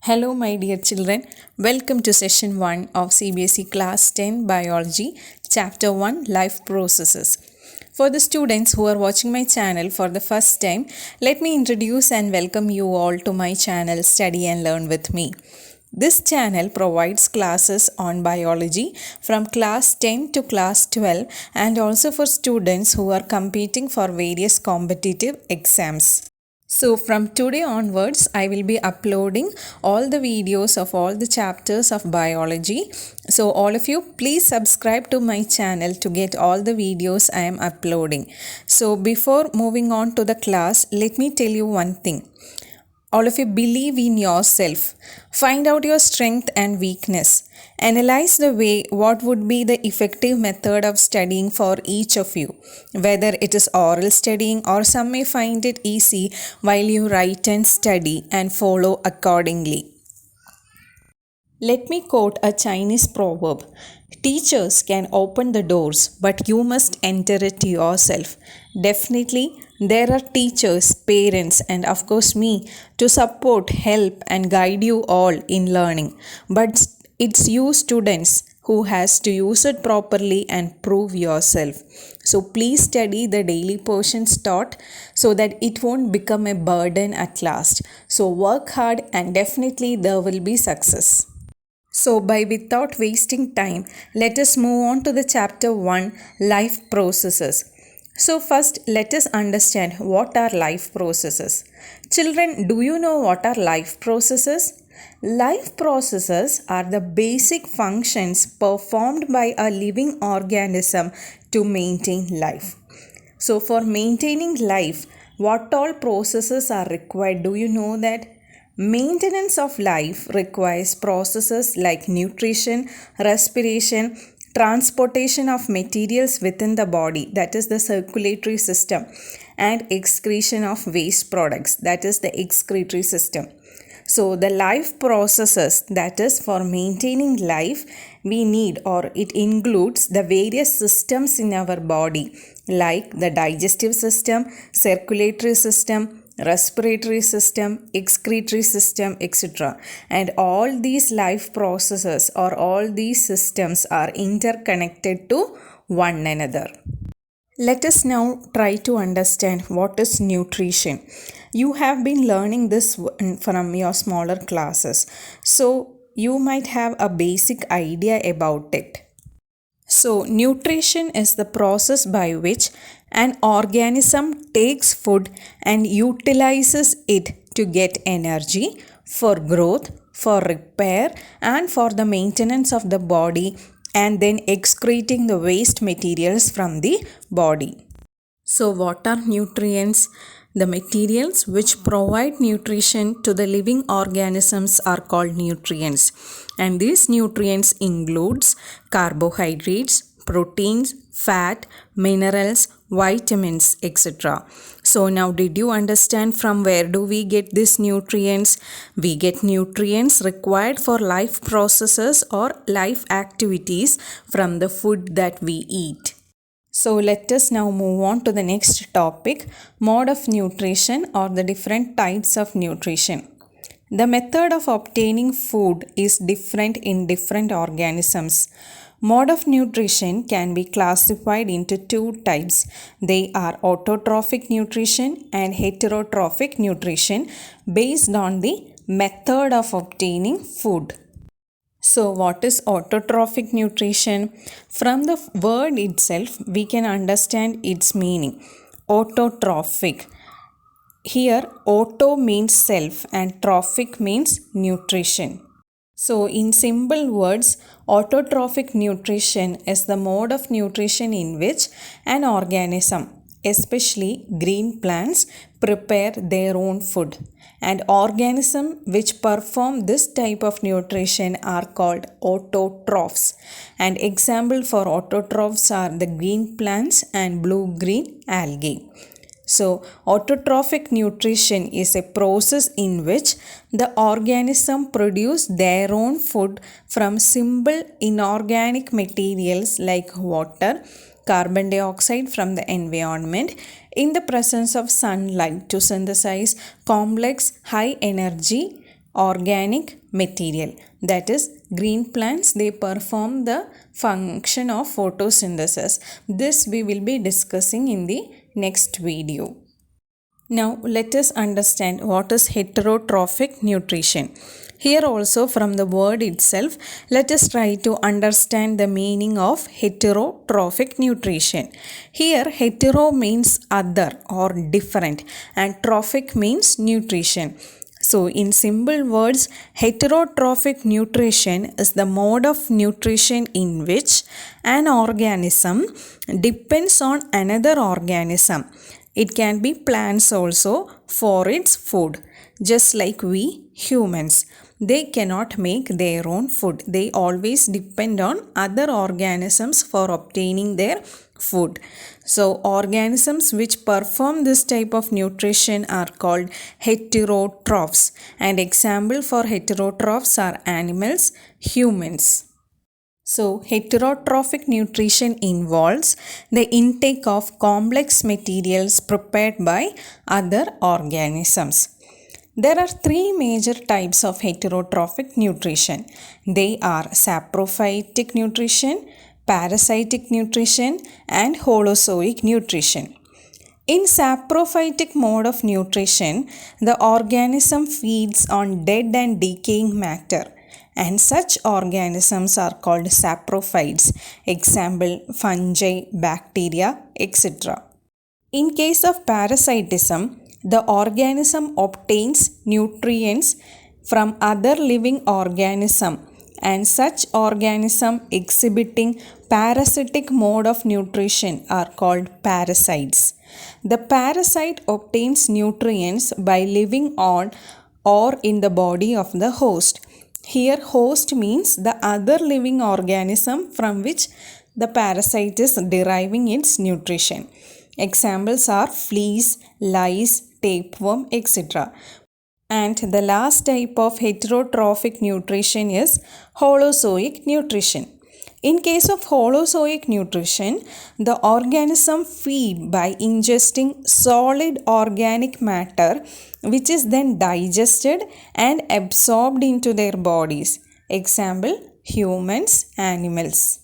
Hello, my dear children. Welcome to session 1 of CBSE Class 10 Biology, Chapter 1 Life Processes. For the students who are watching my channel for the first time, let me introduce and welcome you all to my channel Study and Learn with Me. This channel provides classes on biology from class 10 to class 12 and also for students who are competing for various competitive exams. So from today onwards, I will be uploading all the videos of all the chapters of biology. So all of you, please subscribe to my channel to get all the videos I am uploading. So before moving on to the class, let me tell you one thing. All of you, believe in yourself. Find out your strength and weakness. Analyze the way what would be the effective method of studying for each of you. Whether it is oral studying or some may find it easy while you write and study and follow accordingly. Let me quote a Chinese proverb. Teachers can open the doors, but you must enter it yourself. Definitely, there are teachers, parents, and of course me to support, help, and guide you all in learning. But it's you students who has to use it properly and prove yourself. So please study the daily portions taught so that it won't become a burden at last. So work hard and definitely there will be success. So, without wasting time, let us move on to the chapter 1 Life Processes. So, first, let us understand what are life processes. Children, do you know what are life processes? Life processes are the basic functions performed by a living organism to maintain life. So, for maintaining life, what all processes are required? Do you know that? Maintenance of life requires processes like nutrition, respiration, transportation of materials within the body, that is the circulatory system, and excretion of waste products, that is the excretory system. So, the life processes, that is for maintaining life, we need or it includes the various systems in our body like the digestive system, circulatory system, respiratory system, excretory system, etc. And all these life processes or all these systems are interconnected to one another. Let us now try to understand what is nutrition. You have been learning this from your smaller classes, so you might have a basic idea about it. So, nutrition is the process by which an organism takes food and utilizes it to get energy for growth, for repair, and for the maintenance of the body, and then excreting the waste materials from the body. So, what are nutrients? The materials which provide nutrition to the living organisms are called nutrients. And these nutrients includes carbohydrates, proteins, fat, minerals, vitamins, etc. So now did you understand from where do we get these nutrients? We get nutrients required for life processes or life activities from the food that we eat. So let us now move on to the next topic, mode of nutrition or the different types of nutrition. The method of obtaining food is different in different organisms. Mode of nutrition can be classified into two types. They are autotrophic nutrition and heterotrophic nutrition based on the method of obtaining food. So, what is autotrophic nutrition? From the word itself, we can understand its meaning. Autotrophic. Here, auto means self and trophic means nutrition. So, in simple words, autotrophic nutrition is the mode of nutrition in which an organism, especially green plants, prepare their own food. And organisms which perform this type of nutrition are called autotrophs. And example for autotrophs are the green plants and blue-green algae. So, autotrophic nutrition is a process in which the organism produce their own food from simple inorganic materials like water, carbon dioxide from the environment in the presence of sunlight to synthesize complex high energy organic material. That is, green plants, they perform the function of photosynthesis. This we will be discussing in the next video. Now let us understand what is heterotrophic nutrition. Here also from the word itself, let us try to understand the meaning of heterotrophic nutrition. Here hetero means other or different and trophic means nutrition. So in simple words, heterotrophic nutrition is the mode of nutrition in which an organism depends on another organism. It can be plants also for its food, just like we humans. They cannot make their own food. They always depend on other organisms for obtaining their food. So organisms which perform this type of nutrition are called heterotrophs. And example for heterotrophs are animals, humans. So heterotrophic nutrition involves the intake of complex materials prepared by other organisms. There are three major types of heterotrophic nutrition. They are saprophytic nutrition, parasitic nutrition, and holozoic nutrition. In saprophytic mode of nutrition, the organism feeds on dead and decaying matter, and such organisms are called saprophytes. Example, fungi, bacteria, etc. In case of parasitism, the organism obtains nutrients from other living organism, and such organism exhibiting parasitic mode of nutrition are called parasites. The parasite obtains nutrients by living on or in the body of the host. Here host means the other living organism from which the parasite is deriving its nutrition. Examples are fleas, lice, tapeworm, etc. And the last type of heterotrophic nutrition is holozoic nutrition. In case of holozoic nutrition, the organism feed by ingesting solid organic matter which is then digested and absorbed into their bodies. Example, humans, animals.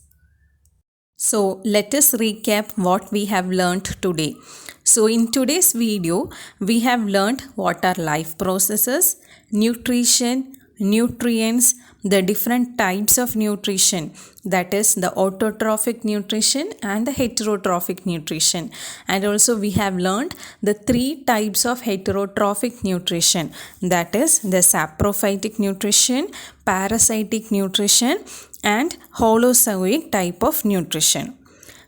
So let us recap what we have learnt today. So in today's video, we have learnt what are life processes, nutrition, nutrients, the different types of nutrition, that is the autotrophic nutrition and the heterotrophic nutrition. And also we have learnt the three types of heterotrophic nutrition, that is the saprophytic nutrition, parasitic nutrition and holozoic type of nutrition.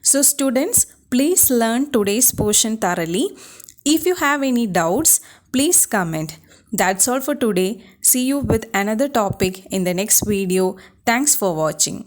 So students, please learn today's portion thoroughly. If you have any doubts, please comment. That's all for today. See you with another topic in the next video. Thanks for watching.